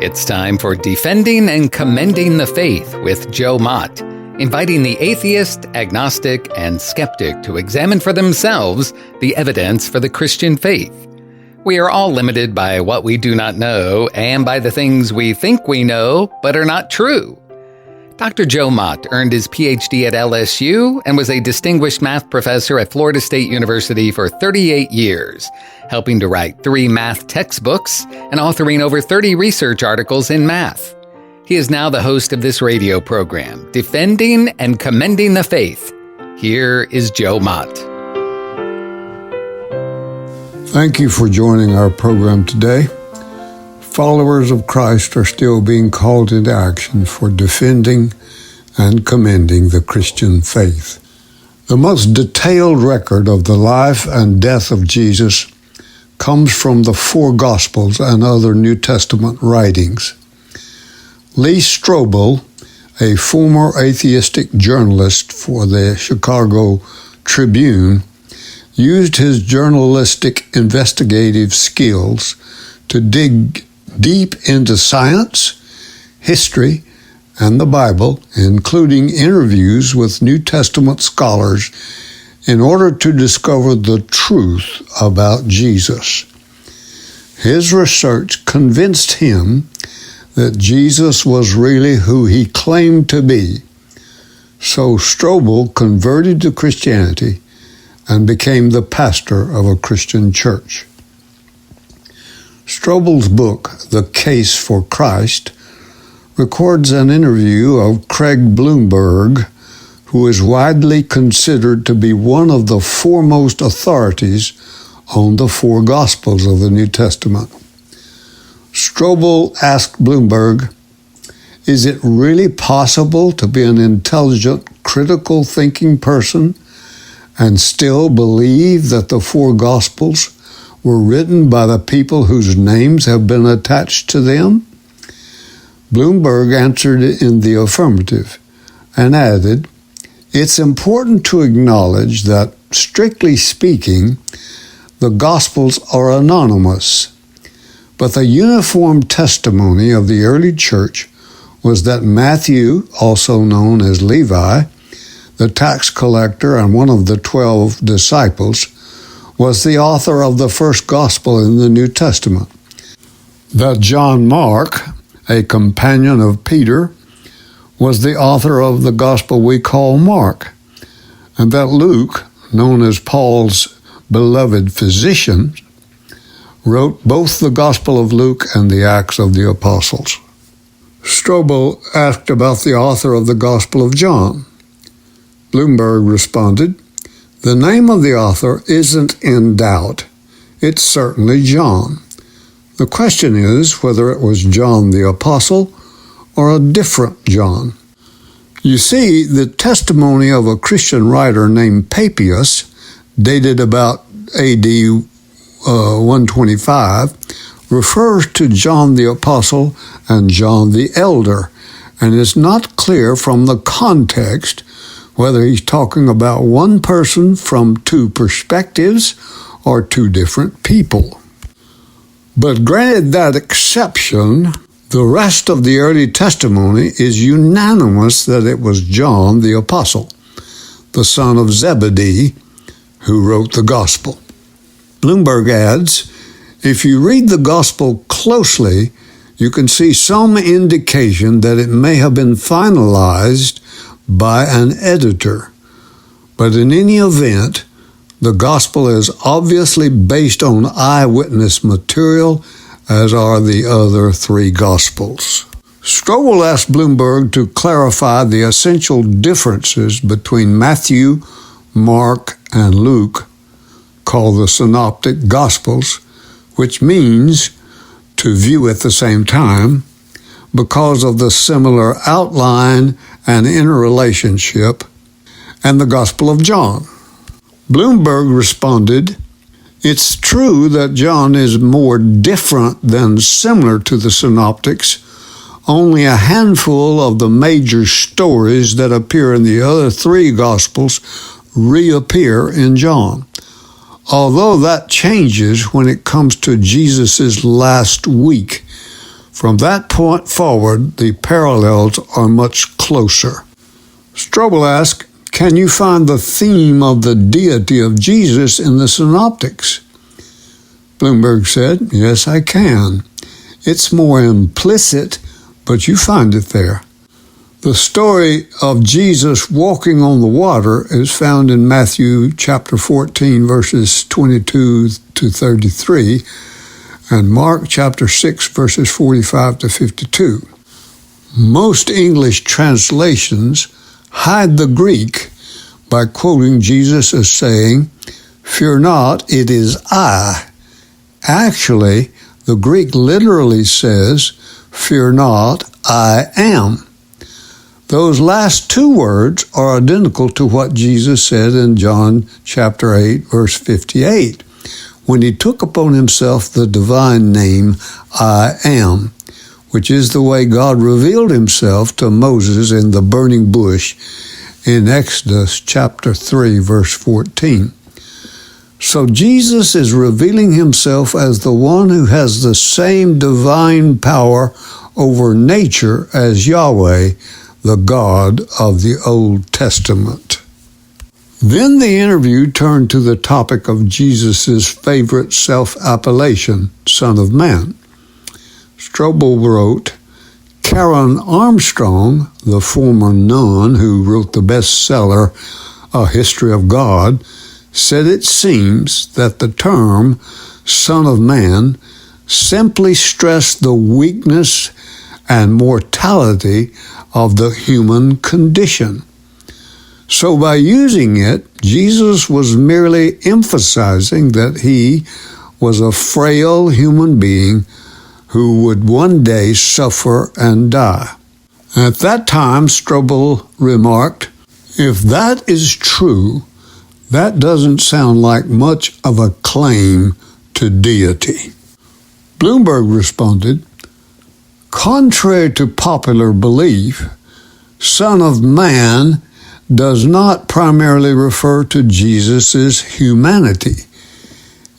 It's time for Defending and Commending the Faith with Joe Mott, inviting the atheist, agnostic, and skeptic to examine for themselves the evidence for the Christian faith. We are all limited by what we do not know and by the things we think we know but are not true. Dr. Joe Mott earned his PhD at LSU and was a distinguished math professor at Florida State University for 38 years, helping to write 3 math textbooks and authoring over 30 research articles in math. He is now the host of this radio program, Defending and Commending the Faith. Here is Joe Mott. Thank you for joining our program today. Followers of Christ are still being called into action for defending and commending the Christian faith. The most detailed record of the life and death of Jesus comes from the 4 Gospels and other New Testament writings. Lee Strobel, a former atheistic journalist for the Chicago Tribune, used his journalistic investigative skills to dig deep into science, history, and the Bible, including interviews with New Testament scholars, in order to discover the truth about Jesus. His research convinced him that Jesus was really who he claimed to be. So Strobel converted to Christianity and became the pastor of a Christian church. Strobel's book, The Case for Christ, records an interview of Craig Blomberg, who is widely considered to be one of the foremost authorities on the 4 Gospels of the New Testament. Strobel asked Blomberg, "Is it really possible to be an intelligent, critical thinking person and still believe that the 4 Gospels were written by the people whose names have been attached to them?" Blomberg answered in the affirmative and added, "It's important to acknowledge that, strictly speaking, the Gospels are anonymous, but the uniform testimony of the early church was that Matthew, also known as Levi, the tax collector and one of the 12 disciples, was the author of the first gospel in the New Testament, that John Mark, a companion of Peter, was the author of the gospel we call Mark, and that Luke, known as Paul's beloved physician, wrote both the Gospel of Luke and the Acts of the Apostles. Strobel asked about the author of the Gospel of John. Blomberg responded, "The name of the author isn't in doubt. It's certainly John. The question is whether it was John the Apostle or a different John." You see, the testimony of a Christian writer named Papias, dated about AD 125, refers to John the Apostle and John the Elder, and it's not clear from the context whether he's talking about one person from 2 perspectives or 2 different people. But granted that exception, the rest of the early testimony is unanimous that it was John the Apostle, the son of Zebedee, who wrote the Gospel. Blomberg adds, "If you read the Gospel closely, you can see some indication that it may have been finalized by an editor. But in any event, the Gospel is obviously based on eyewitness material, as are the other 3 Gospels." Strobel asked Blomberg to clarify the essential differences between Matthew, Mark, and Luke, called the Synoptic Gospels, which means to view at the same time, because of the similar outline and interrelationship, and the Gospel of John. Blomberg responded, "It's true that John is more different than similar to the Synoptics. Only a handful of the major stories that appear in the other 3 Gospels reappear in John. Although that changes when it comes to Jesus' last week, From that point forward, the parallels are much closer. Strobel asked, can you find the theme of the deity of Jesus in the synoptics? Bloomberg said, yes, I can. It's more implicit, but you find it there. The story of Jesus walking on the water is found in Matthew chapter 14, verses 22 to 33, and Mark chapter 6, verses 45 to 52. Most English translations hide the Greek by quoting Jesus as saying, fear not, it is I. Actually, the Greek literally says, fear not, I am. Those last two words are identical to what Jesus said in John chapter 8, verse 58, when he took upon himself the divine name, I am, which is the way God revealed himself to Moses in the burning bush in Exodus chapter 3, verse 14. So Jesus is revealing himself as the one who has the same divine power over nature as Yahweh, the God of the Old Testament. Then the interview turned to the topic of Jesus' favorite self-appellation, Son of Man. Strobel wrote, Karen Armstrong, the former nun who wrote the bestseller, A History of God, said it seems that the term Son of Man simply stressed the weakness and mortality of the human condition. So by using it, Jesus was merely emphasizing that he was a frail human being who would one day suffer and die. At that time, Strobel remarked, if that is true, that doesn't sound like much of a claim to deity. Bloomberg responded, contrary to popular belief, Son of Man does not primarily refer to Jesus' humanity.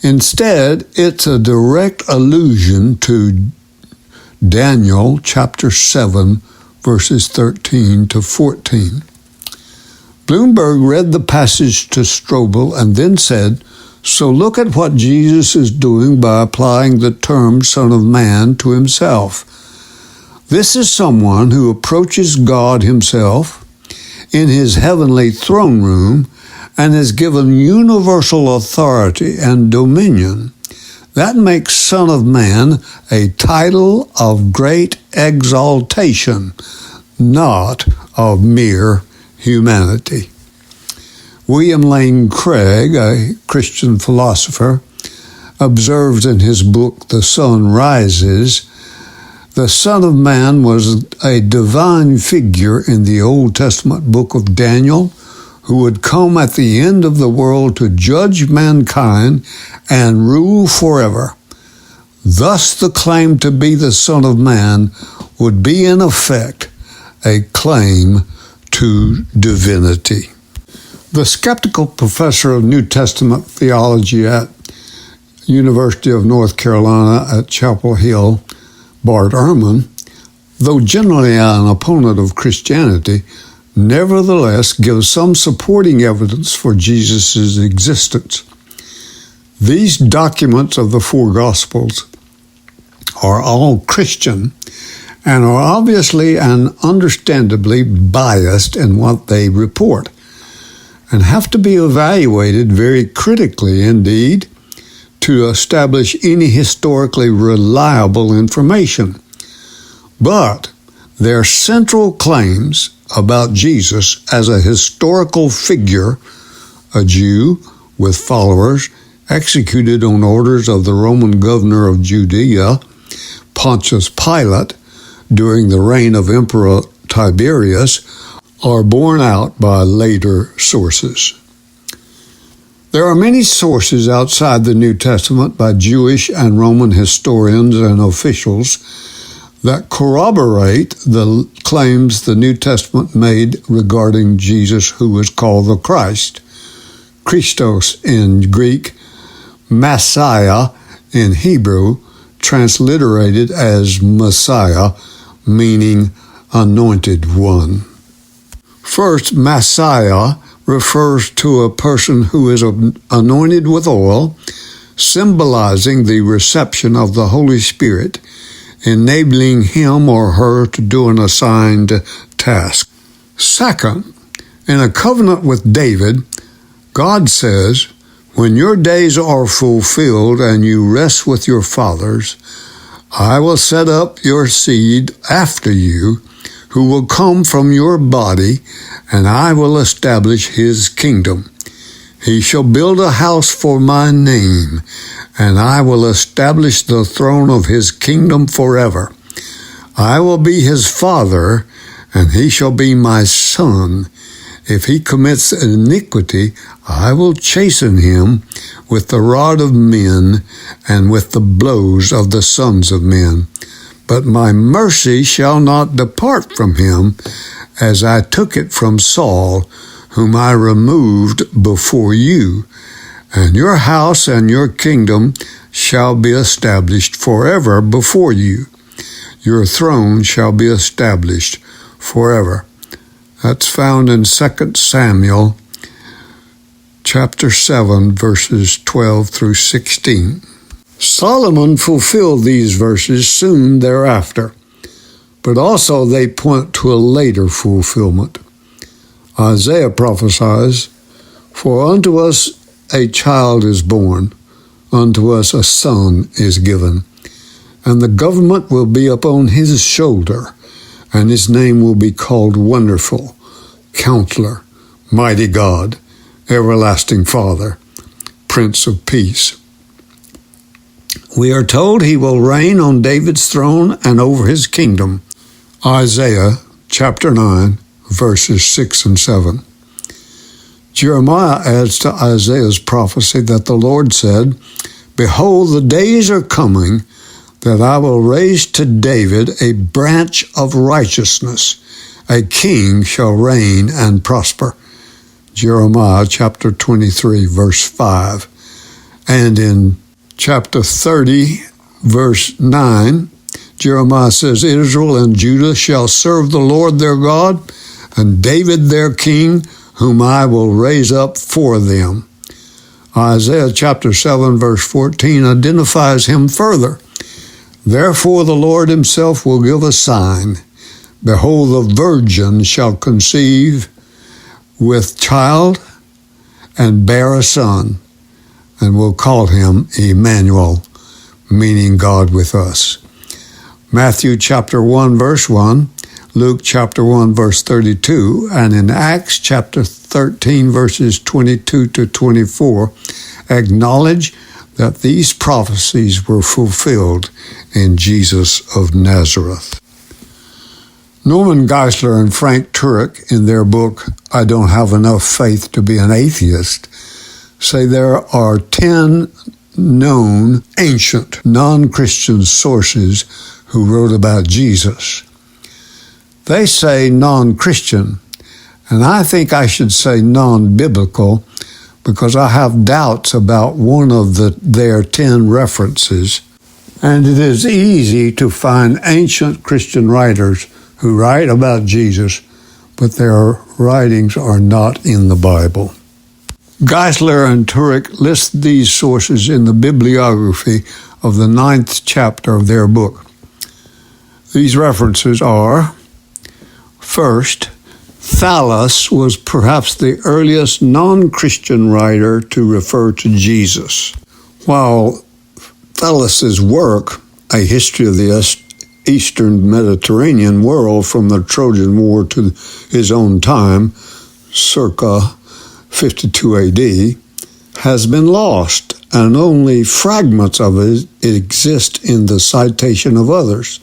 Instead, it's a direct allusion to Daniel chapter 7, verses 13 to 14. Bloomberg read the passage to Strobel and then said, so look at what Jesus is doing by applying the term Son of Man to himself. This is someone who approaches God himself in his heavenly throne room and is given universal authority and dominion. That makes Son of Man a title of great exaltation, not of mere humanity. William Lane Craig, a Christian philosopher, observes in his book The Sun Rises, the Son of Man was a divine figure in the Old Testament book of Daniel who would come at the end of the world to judge mankind and rule forever. Thus, the claim to be the Son of Man would be, in effect, a claim to divinity. The skeptical professor of New Testament theology at University of North Carolina at Chapel Hill, Bart Ehrman, though generally an opponent of Christianity, nevertheless gives some supporting evidence for Jesus' existence. These documents of the four Gospels are all Christian and are obviously and understandably biased in what they report, and have to be evaluated very critically indeed to establish any historically reliable information. But their central claims about Jesus as a historical figure, a Jew with followers executed on orders of the Roman governor of Judea, Pontius Pilate, during the reign of Emperor Tiberius, are borne out by later sources. There are many sources outside the New Testament by Jewish and Roman historians and officials that corroborate the claims the New Testament made regarding Jesus, who is called the Christ, Christos in Greek, masiah in Hebrew, transliterated as Messiah, meaning anointed one. First, masiah refers to a person who is anointed with oil, symbolizing the reception of the Holy Spirit, enabling him or her to do an assigned task. Second, in a covenant with David, God says, "When your days are fulfilled and you rest with your fathers, I will set up your seed after you, who will come from your body, and I will establish his kingdom. He shall build a house for my name, and I will establish the throne of his kingdom forever. I will be his father, and he shall be my son. If he commits iniquity, I will chasten him with the rod of men and with the blows of the sons of men. But my mercy shall not depart from him, as I took it from Saul, whom I removed before you. And your house and your kingdom shall be established forever before you. Your throne shall be established forever." That's found in 2 Samuel chapter 7, verses 12 through 16. Solomon fulfilled these verses soon thereafter, but also they point to a later fulfillment. Isaiah prophesies, "For unto us a child is born, unto us a son is given, and the government will be upon his shoulder, and his name will be called Wonderful, Counselor, Mighty God, Everlasting Father, Prince of Peace." We are told he will reign on David's throne and over his kingdom. Isaiah chapter 9, verses 6 and 7. Jeremiah adds to Isaiah's prophecy that the Lord said, "Behold, the days are coming that I will raise to David a branch of righteousness. A king shall reign and prosper." Jeremiah chapter 23, verse 5. And in chapter 30, verse 9, Jeremiah says, "Israel and Judah shall serve the Lord their God, and David their king, whom I will raise up for them." Isaiah chapter 7, verse 14 identifies him further. "Therefore the Lord himself will give a sign. Behold, the virgin shall conceive with child and bear a son, and will call him Emmanuel," meaning God with us. Matthew chapter 1, verse 1, Luke chapter 1, verse 32, and in Acts chapter 13, verses 22 to 24, acknowledge that these prophecies were fulfilled in Jesus of Nazareth. Norman Geisler and Frank Turek, in their book, "I Don't Have Enough Faith to Be an Atheist," say there are 10 known ancient non-Christian sources who wrote about Jesus. They say non-Christian, and I think I should say non-biblical, because I have doubts about one of their 10 references, and it is easy to find ancient Christian writers who write about Jesus, but their writings are not in the Bible. Geisler and Turek list these sources in the bibliography of the 9th chapter of their book. These references are: first, Thallus was perhaps the earliest non-Christian writer to refer to Jesus. While Thallus's work, A History of the Eastern Mediterranean World from the Trojan War to his own time, circa 52 AD, has been lost, and only fragments of it exist in the citation of others.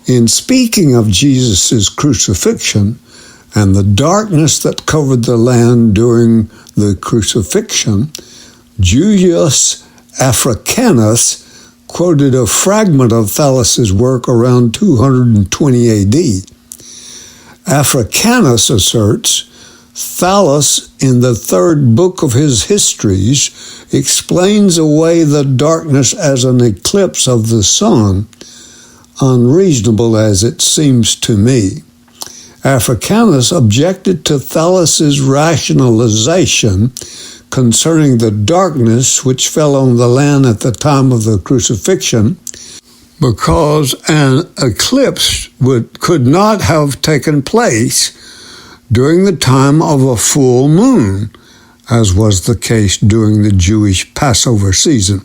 In speaking of Jesus' crucifixion and the darkness that covered the land during the crucifixion, Julius Africanus quoted a fragment of Thallus's work around 220 AD. Africanus asserts Thales, in the third book of his histories, explains away the darkness as an eclipse of the sun, unreasonable as it seems to me. Africanus objected to Thales's rationalization concerning the darkness which fell on the land at the time of the crucifixion, because an eclipse could not have taken place during the time of a full moon, as was the case during the Jewish Passover season.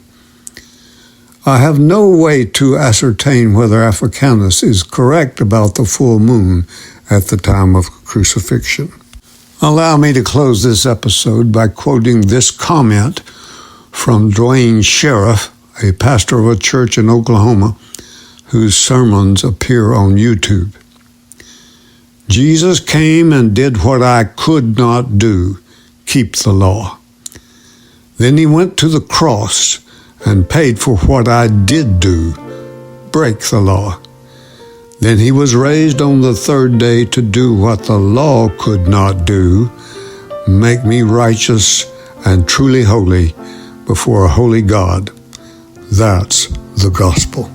I have no way to ascertain whether Africanus is correct about the full moon at the time of crucifixion. Allow me to close this episode by quoting this comment from Dwayne Sheriff, a pastor of a church in Oklahoma, whose sermons appear on YouTube. Jesus came and did what I could not do, keep the law. Then he went to the cross and paid for what I did do, break the law. Then he was raised on the third day to do what the law could not do, make me righteous and truly holy before a holy God. That's the gospel.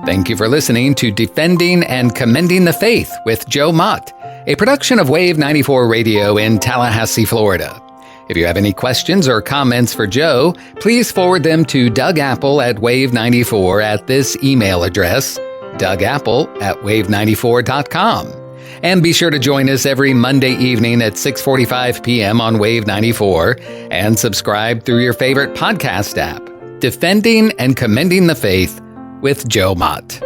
Thank you for listening to Defending and Commending the Faith with Joe Mott, a production of Wave 94 Radio in Tallahassee, Florida. If you have any questions or comments for Joe, please forward them to Doug Apple at Wave94 at this email address, dougapple@wave94.com. And be sure to join us every Monday evening at 6:45 p.m. on Wave 94 and subscribe through your favorite podcast app. Defending and Commending the Faith with Joe Mott.